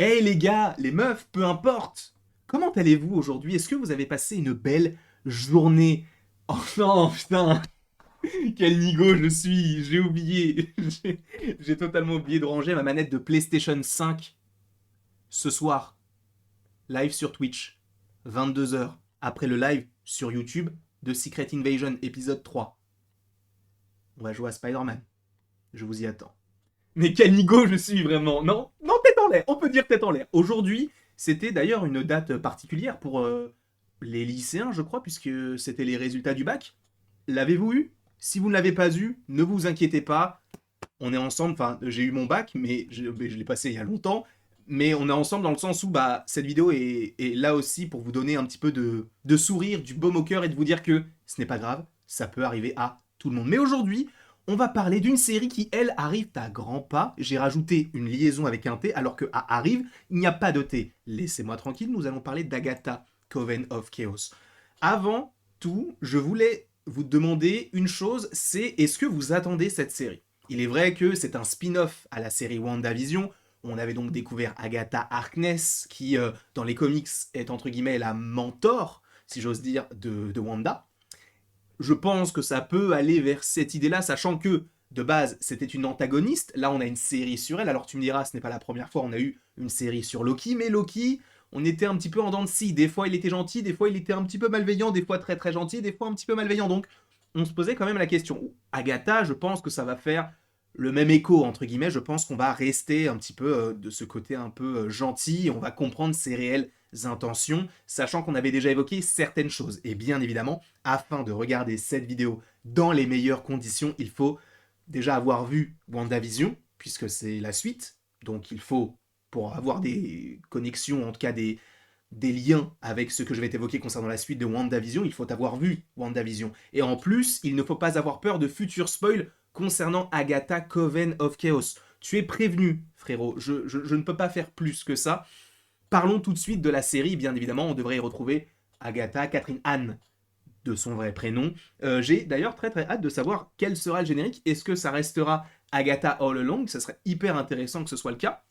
Hey les gars, les meufs, peu importe. Comment allez-vous aujourd'hui? Est-ce que vous avez passé une belle journée? Oh non, putain, quel nigo je suis, j'ai oublié. J'ai totalement oublié de ranger ma manette de PlayStation 5 ce soir. Live sur Twitch, 22 heures après le live sur YouTube de Secret Invasion épisode 3. On va jouer à Spider-Man. Je vous y attends. Mais quel nigo je suis vraiment. Non, non, tête en l'air. On peut dire tête en l'air. Aujourd'hui, c'était d'ailleurs une date particulière pour les lycéens, je crois, puisque c'était les résultats du bac. L'avez-vous eu? Si vous ne l'avez pas eu, ne vous inquiétez pas. On est ensemble. Enfin, j'ai eu mon bac, mais je l'ai passé il y a longtemps. Mais on est ensemble dans le sens où bah, cette vidéo est là aussi pour vous donner un petit peu de sourire, du baume au cœur et de vous dire que ce n'est pas grave, ça peut arriver à tout le monde. Mais aujourd'hui, on va parler d'une série qui, elle, arrive à grands pas. J'ai rajouté une liaison avec un T, alors que à arrive, il n'y a pas de T. Laissez-moi tranquille, nous allons parler d'Agatha, Coven of Chaos. Avant tout, je voulais vous demander une chose, c'est est-ce que vous attendez cette série? Il est vrai que c'est un spin-off à la série WandaVision. On avait donc découvert Agatha Harkness, qui, dans les comics, est entre guillemets la mentor, si j'ose dire, de Wanda. Je pense que ça peut aller vers cette idée-là, sachant que de base c'était une antagoniste. Là on a une série sur elle. Alors tu me diras, ce n'est pas la première fois, on a eu une série sur Loki, mais Loki, on était un petit peu en dents de scie. Des fois il était gentil, des fois il était un petit peu malveillant, des fois très très gentil, des fois un petit peu malveillant. Donc on se posait quand même la question. Agatha, je pense que ça va faire le même écho entre guillemets. Je pense qu'on va rester un petit peu de ce côté un peu gentil. On va comprendre ses réelles intentions, sachant qu'on avait déjà évoqué certaines choses. Et bien évidemment, afin de regarder cette vidéo dans les meilleures conditions, il faut déjà avoir vu WandaVision, puisque c'est la suite. Donc il faut, pour avoir des connexions, en tout cas des liens avec ce que je vais t'évoquer concernant la suite de WandaVision, il faut avoir vu WandaVision. Et en plus, il ne faut pas avoir peur de futurs spoils concernant Agatha Coven of Chaos. Tu es prévenu, frérot, je ne peux pas faire plus que ça. Parlons tout de suite de la série, bien évidemment, on devrait y retrouver Agatha, Catherine Anne, de son vrai prénom. J'ai d'ailleurs très très hâte de savoir quel sera le générique. Est-ce que ça restera Agatha All Along? Ça serait hyper intéressant que ce soit le cas.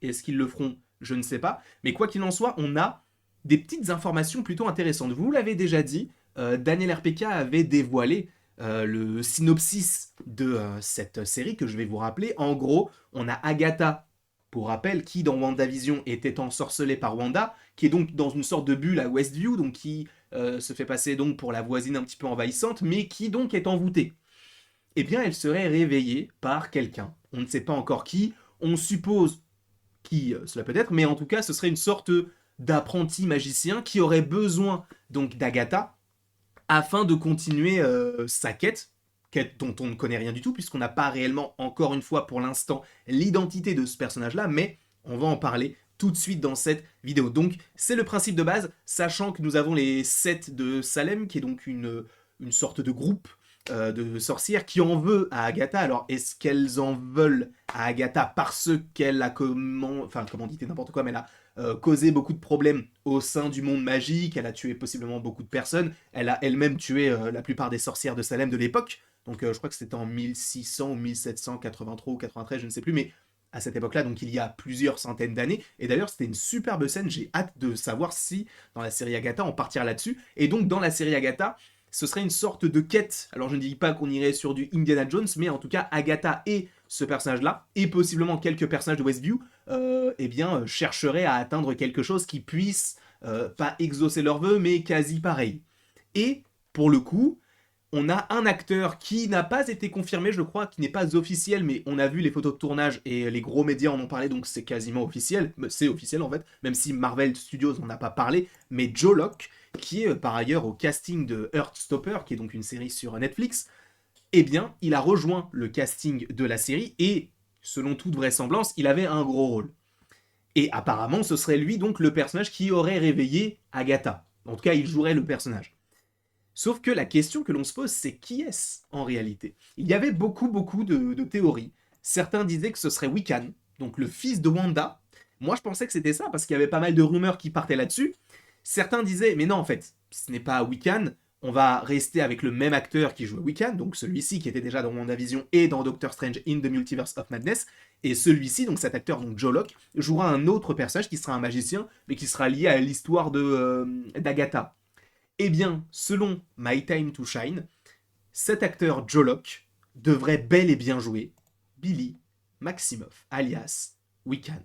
Est-ce qu'ils le feront? Je ne sais pas. Mais quoi qu'il en soit, on a des petites informations plutôt intéressantes. Vous l'avez déjà dit, Daniel RPK avait dévoilé le synopsis de cette série que je vais vous rappeler. En gros, on a Agatha, pour rappel, qui dans WandaVision était ensorcelée par Wanda, qui est donc dans une sorte de bulle à Westview, donc qui se fait passer donc pour la voisine un petit peu envahissante, mais qui donc est envoûtée. Eh bien, elle serait réveillée par quelqu'un. On ne sait pas encore qui, on suppose qui cela peut être, mais en tout cas, ce serait une sorte d'apprenti magicien qui aurait besoin donc d'Agatha afin de continuer sa quête, quête dont on ne connaît rien du tout, puisqu'on n'a pas réellement, encore une fois pour l'instant, l'identité de ce personnage-là, mais on va en parler tout de suite dans cette vidéo. Donc c'est le principe de base, sachant que nous avons les 7 de Salem, qui est donc une sorte de groupe de sorcières qui en veut à Agatha. Alors est-ce qu'elles en veulent à Agatha parce qu'elle a commandité n'importe quoi, mais elle a causé beaucoup de problèmes au sein du monde magique, elle a tué possiblement beaucoup de personnes, elle a elle-même tué la plupart des sorcières de Salem de l'époque, donc je crois que c'était en 1600 ou 1783 ou 93, je ne sais plus, mais à cette époque-là, donc il y a plusieurs centaines d'années, et d'ailleurs c'était une superbe scène, j'ai hâte de savoir si dans la série Agatha on partira là-dessus, et donc dans la série Agatha, ce serait une sorte de quête, alors je ne dis pas qu'on irait sur du Indiana Jones, mais en tout cas Agatha et ce personnage-là, et possiblement quelques personnages de Westview, eh bien, chercheraient à atteindre quelque chose qui puisse, pas exaucer leurs vœux, mais quasi pareil. Et, pour le coup, on a un acteur qui n'a pas été confirmé, je crois, qui n'est pas officiel, mais on a vu les photos de tournage et les gros médias en ont parlé, donc c'est quasiment officiel. C'est officiel en fait, même si Marvel Studios n'en a pas parlé. Mais Joe Locke, qui est par ailleurs au casting de Heartstopper, qui est donc une série sur Netflix, eh bien, il a rejoint le casting de la série et, selon toute vraisemblance, il avait un gros rôle. Et apparemment, ce serait lui donc le personnage qui aurait réveillé Agatha. En tout cas, il jouerait le personnage. Sauf que la question que l'on se pose, c'est qui est-ce en réalité? Il y avait beaucoup de théories. Certains disaient que ce serait Wiccan, donc le fils de Wanda. Moi, je pensais que c'était ça, parce qu'il y avait pas mal de rumeurs qui partaient là-dessus. Certains disaient, mais non, en fait, ce n'est pas Wiccan, On va rester avec le même acteur qui joue Wiccan, donc celui-ci qui était déjà dans WandaVision et dans Doctor Strange in the Multiverse of Madness. Et celui-ci, donc cet acteur, donc Joe Locke, jouera un autre personnage qui sera un magicien, mais qui sera lié à l'histoire d'Agatha. Eh bien, selon My Time to Shine, cet acteur Joe Locke devrait bel et bien jouer Billy Maximoff, alias Wiccan.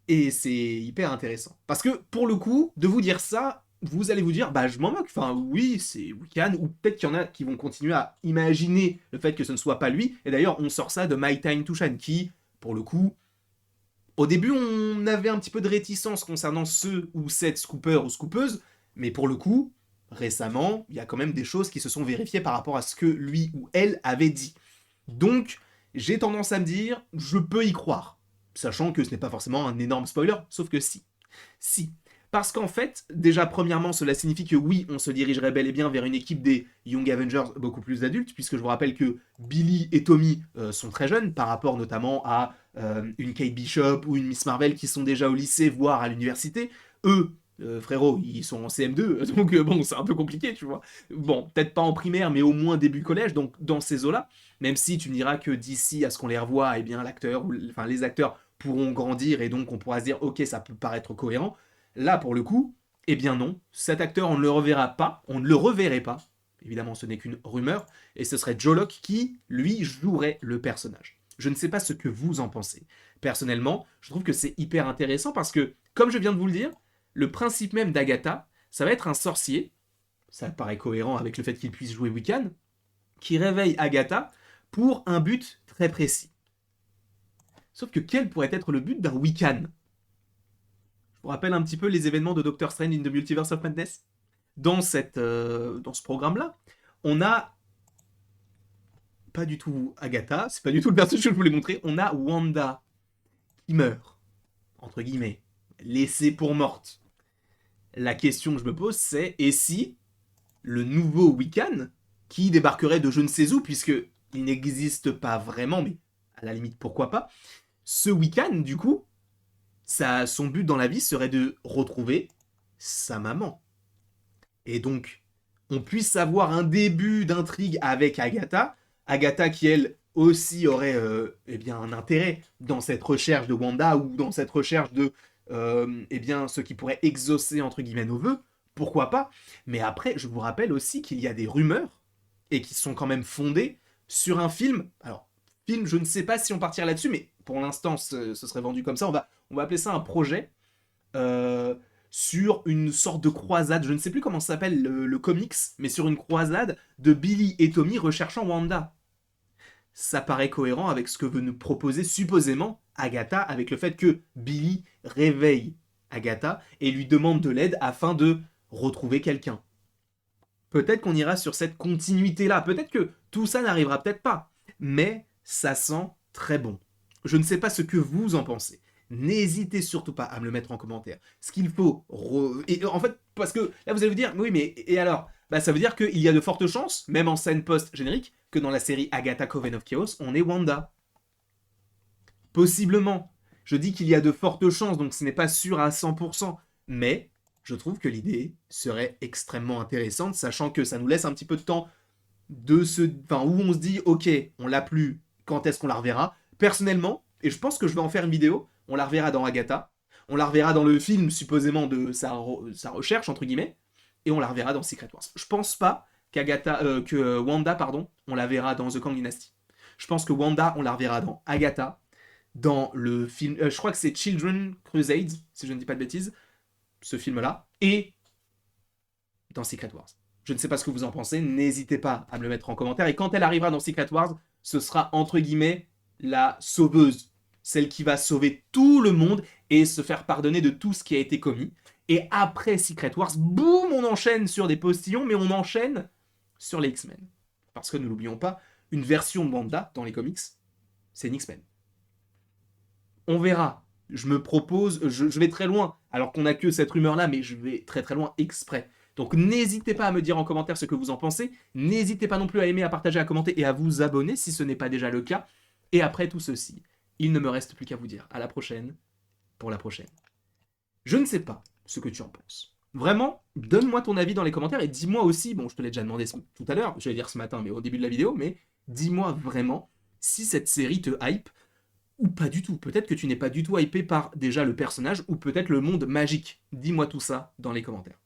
Et c'est hyper intéressant. Parce que, pour le coup, de vous dire ça, vous allez vous dire, bah je m'en moque, enfin oui, c'est Wiccan, ou peut-être qu'il y en a qui vont continuer à imaginer le fait que ce ne soit pas lui, et d'ailleurs on sort ça de My Time to Shine, qui, pour le coup, au début on avait un petit peu de réticence concernant ceux ou cette scooper ou scoopeuse, mais pour le coup, récemment, il y a quand même des choses qui se sont vérifiées par rapport à ce que lui ou elle avait dit. Donc, j'ai tendance à me dire, je peux y croire, sachant que ce n'est pas forcément un énorme spoiler, sauf que si. Si. Parce qu'en fait, déjà, premièrement, cela signifie que oui, on se dirigerait bel et bien vers une équipe des Young Avengers beaucoup plus adultes, puisque je vous rappelle que Billy et Tommy sont très jeunes, par rapport notamment à une Kate Bishop ou une Miss Marvel qui sont déjà au lycée, voire à l'université. Eux, frérot, ils sont en CM2, donc bon, c'est un peu compliqué, tu vois. Bon, peut-être pas en primaire, mais au moins début collège, donc dans ces eaux-là. Même si tu me diras que d'ici à ce qu'on les revoie, eh bien l'acteur, enfin les acteurs pourront grandir et donc on pourra se dire, ok, ça peut paraître cohérent. Là, pour le coup, eh bien non, cet acteur, on ne le reverra pas, on ne le reverrait pas. Évidemment, ce n'est qu'une rumeur, et ce serait Joe Locke qui, lui, jouerait le personnage. Je ne sais pas ce que vous en pensez. Personnellement, je trouve que c'est hyper intéressant parce que, comme je viens de vous le dire, le principe même d'Agatha, ça va être un sorcier, ça paraît cohérent avec le fait qu'il puisse jouer Wiccan, qui réveille Agatha pour un but très précis. Sauf que quel pourrait être le but d'un Wiccan? Je vous rappelle un petit peu les événements de Doctor Strange in the Multiverse of Madness. Dans ce programme-là, on a pas du tout Agatha, c'est pas du tout le personnage que je voulais montrer, on a Wanda qui meurt, entre guillemets, laissée pour morte. La question que je me pose, c'est et si le nouveau Wiccan, qui débarquerait de je ne sais où, puisque il n'existe pas vraiment, mais à la limite pourquoi pas, ce Wiccan, du coup, son but dans la vie serait de retrouver sa maman. Et donc, on puisse avoir un début d'intrigue avec Agatha. Agatha qui, elle, aussi aurait eh bien, un intérêt dans cette recherche de Wanda ou dans cette recherche de eh bien, ce qui pourrait exaucer, entre guillemets, nos vœux. Pourquoi pas? Mais après, je vous rappelle aussi qu'il y a des rumeurs, et qui sont quand même fondées, sur un film. Alors, film, je ne sais pas si on partira là-dessus, mais pour l'instant, ce serait vendu comme ça. On va appeler ça un projet. Euh, sur une sorte de croisade, je ne sais plus comment s'appelle le comics, mais sur une croisade de Billy et Tommy recherchant Wanda. Ça paraît cohérent avec ce que veut nous proposer supposément Agatha, avec le fait que Billy réveille Agatha et lui demande de l'aide afin de retrouver quelqu'un. Peut-être qu'on ira sur cette continuité-là, peut-être que tout ça n'arrivera peut-être pas, mais ça sent très bon. Je ne sais pas ce que vous en pensez. N'hésitez surtout pas à me le mettre en commentaire. Ce qu'il faut... Et en fait, parce que là vous allez vous dire, oui mais et alors? Bah ça veut dire qu'il y a de fortes chances, même en scène post-générique, que dans la série Agatha Coven of Chaos, on est Wanda. Possiblement. Je dis qu'il y a de fortes chances, donc ce n'est pas sûr à 100%. Mais je trouve que l'idée serait extrêmement intéressante, sachant que ça nous laisse un petit peu de temps où on se dit, ok, on l'a plus, quand est-ce qu'on la reverra? Personnellement, et je pense que je vais en faire une vidéo, on la reverra dans Agatha, on la reverra dans le film supposément de sa recherche, entre guillemets, et on la reverra dans Secret Wars. Je pense pas que Wanda, pardon, on la verra dans The Kang Dynasty. Je pense que Wanda, on la reverra dans Agatha, dans le film, je crois que c'est Children Crusades, si je ne dis pas de bêtises, ce film-là, et dans Secret Wars. Je ne sais pas ce que vous en pensez, n'hésitez pas à me le mettre en commentaire, et quand elle arrivera dans Secret Wars, ce sera entre guillemets la sauveuse, celle qui va sauver tout le monde et se faire pardonner de tout ce qui a été commis. Et après Secret Wars, boum, on enchaîne sur des postillons, mais on enchaîne sur les X-Men. Parce que ne l'oublions pas, une version de Wanda dans les comics, c'est une X-Men. On verra. Je me propose, je vais très loin, alors qu'on n'a que cette rumeur-là, mais je vais très très loin exprès. Donc n'hésitez pas à me dire en commentaire ce que vous en pensez. N'hésitez pas non plus à aimer, à partager, à commenter et à vous abonner si ce n'est pas déjà le cas. Et après tout ceci, il ne me reste plus qu'à vous dire à la prochaine pour la prochaine. Je ne sais pas ce que tu en penses. Vraiment, donne-moi ton avis dans les commentaires et dis-moi aussi, bon, je te l'ai déjà demandé tout à l'heure, j'allais dire ce matin, mais au début de la vidéo, mais dis-moi vraiment si cette série te hype ou pas du tout. Peut-être que tu n'es pas du tout hypé par déjà le personnage ou peut-être le monde magique. Dis-moi tout ça dans les commentaires.